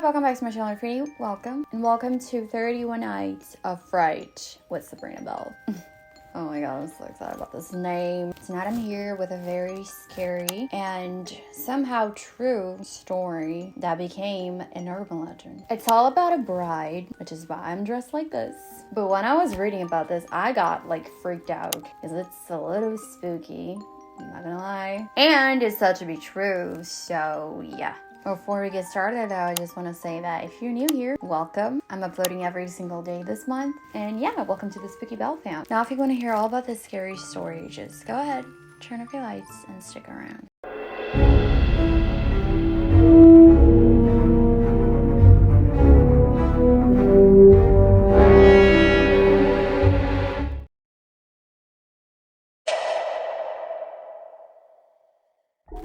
welcome back to my channel, everybody. Welcome. And welcome to 31 Nights of Fright with Sabrina Bell. Oh my god, I'm so excited about this name. Tonight I'm here with a very scary and somehow true story that became an urban legend. It's all about a bride, which is why I'm dressed like this. But when I was reading about this, I got like freaked out because it's a little spooky. I'm not gonna lie. And it's said to be true, so yeah. Before we get started though, I just want to say that if you're new here, welcome. I'm uploading every single day this month. And yeah, welcome to the Spooky Bell fam. Now if you want to hear all about this scary story, just go ahead, turn off your lights, and stick around.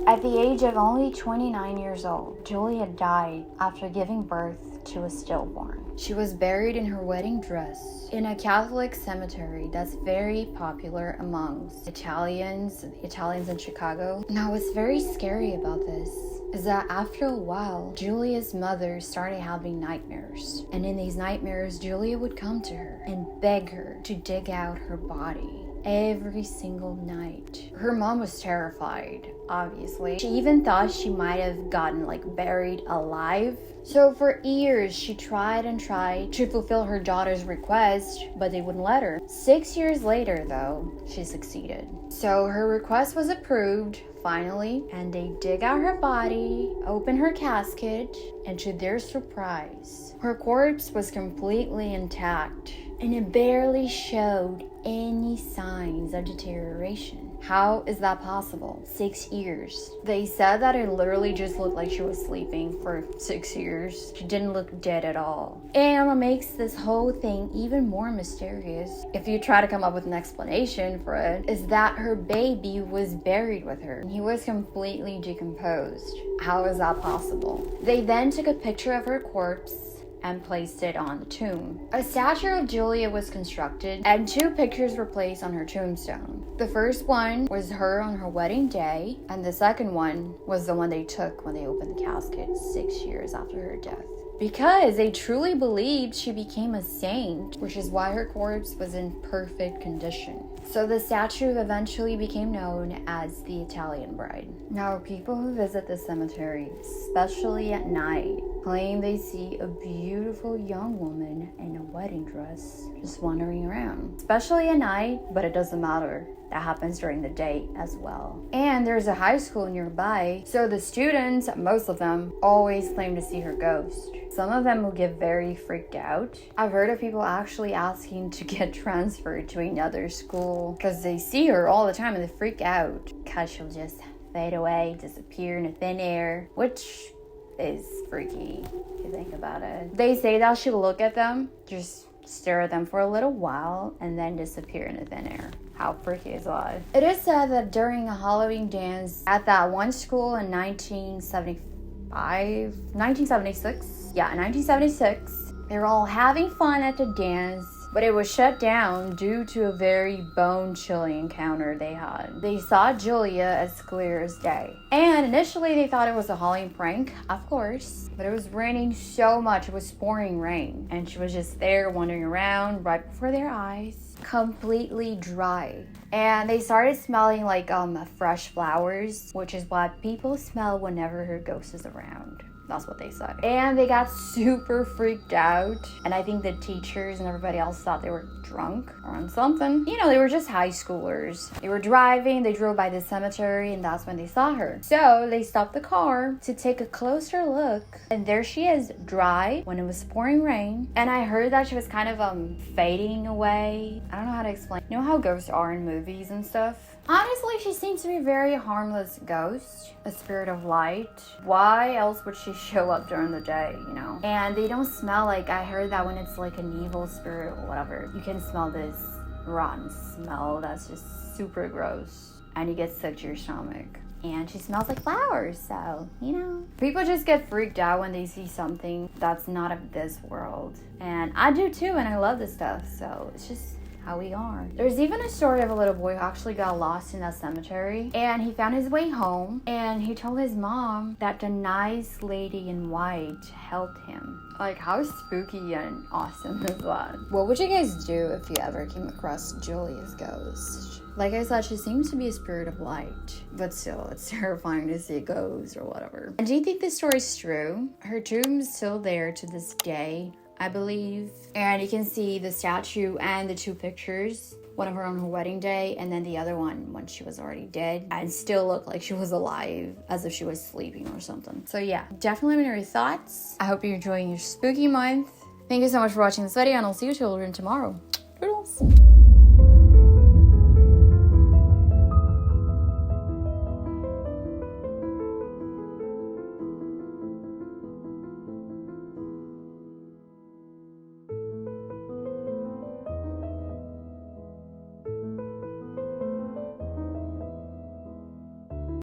At the age of only 29 years old, Julia died after giving birth to a stillborn. She was buried in her wedding dress in a Catholic cemetery that's very popular amongst Italians in Chicago. Now, what's very scary about this is that after a while, Julia's mother started having nightmares. And in these nightmares, Julia would come to her and beg her to dig out her body every single night. Her mom was terrified, obviously. She even thought she might have gotten buried alive. So for years, she tried and tried to fulfill her daughter's request, but they wouldn't let her. 6 years later, though, she succeeded. So her request was approved, finally, and they dig out her body, open her casket, and to their surprise, her corpse was completely intact, and it barely showed any signs of deterioration. How is that possible? 6 years. They said that it literally just looked like she was sleeping for 6 years. She didn't look dead at all. And what makes this whole thing even more mysterious, if you try to come up with an explanation for it, is that her baby was buried with her. He was completely decomposed. How is that possible? They then took a picture of her corpse and placed it on the tomb. A statue of Julia was constructed and 2 pictures were placed on her tombstone. The first one was her on her wedding day, and the second one was the one they took when they opened the casket 6 years after her death. Because they truly believed she became a saint, which is why her corpse was in perfect condition. So the statue eventually became known as the Italian bride. Now, people who visit the cemetery, especially at night, claim they see a beautiful young woman in a wedding dress just wandering around. Especially at night, but it doesn't matter. That happens during the day as well. And there's a high school nearby, so the students, most of them, always claim to see her ghost. Some of them will get very freaked out. I've heard of people actually asking to get transferred to another school because they see her all the time and they freak out because she'll just fade away, disappear in thin air, which is freaky if you think about it. They say that she'll look at them, just stare at them for a little while, and then disappear in thin air. How freaky is that? It is said that during a Halloween dance at that one school in 1976, they were all having fun at the dance, but it was shut down due to a very bone-chilling encounter they had. They saw Julia as clear as day. And initially they thought it was a Halloween prank, of course, but it was raining so much, it was pouring rain. And she was just there wandering around right before their eyes, completely dry. And they started smelling like fresh flowers, which is what people smell whenever her ghost is around. That's what they said. And they got super freaked out. And I think the teachers and everybody else thought they were drunk or on something. You know, they were just high schoolers. They were driving, they drove by the cemetery, and that's when they saw her. So they stopped the car to take a closer look. And there she is, dry, when it was pouring rain. And I heard that she was kind of fading away. I don't know how to explain. You know how ghosts are in movies and stuff? Honestly, she seems to be a very harmless ghost, a spirit of light. Why else would she show up during the day, you know? And they don't smell like, I heard that when it's like an evil spirit or whatever, you can smell this rotten smell that's just super gross. And you get sick to your stomach. And she smells like flowers, so, you know. People just get freaked out when they see something that's not of this world. And I do too, and I love this stuff, so it's just how we are. There's even a story of a little boy who actually got lost in that cemetery, and he found his way home, and he told his mom that the nice lady in white helped him. Like, how spooky and awesome is that? What would you guys do if you ever came across Julia's ghost? Like I said, she seems to be a spirit of light, but still, it's terrifying to see a ghost or whatever. And do you think this story's true? Her tomb's still there to this day, I believe. And you can see the statue and the two pictures. One of her on her wedding day, and then the other one when she was already dead and still looked like she was alive, as if she was sleeping or something. So yeah, definitely let me know your thoughts. I hope you're enjoying your spooky month. Thank you so much for watching this video, and I'll see you children tomorrow.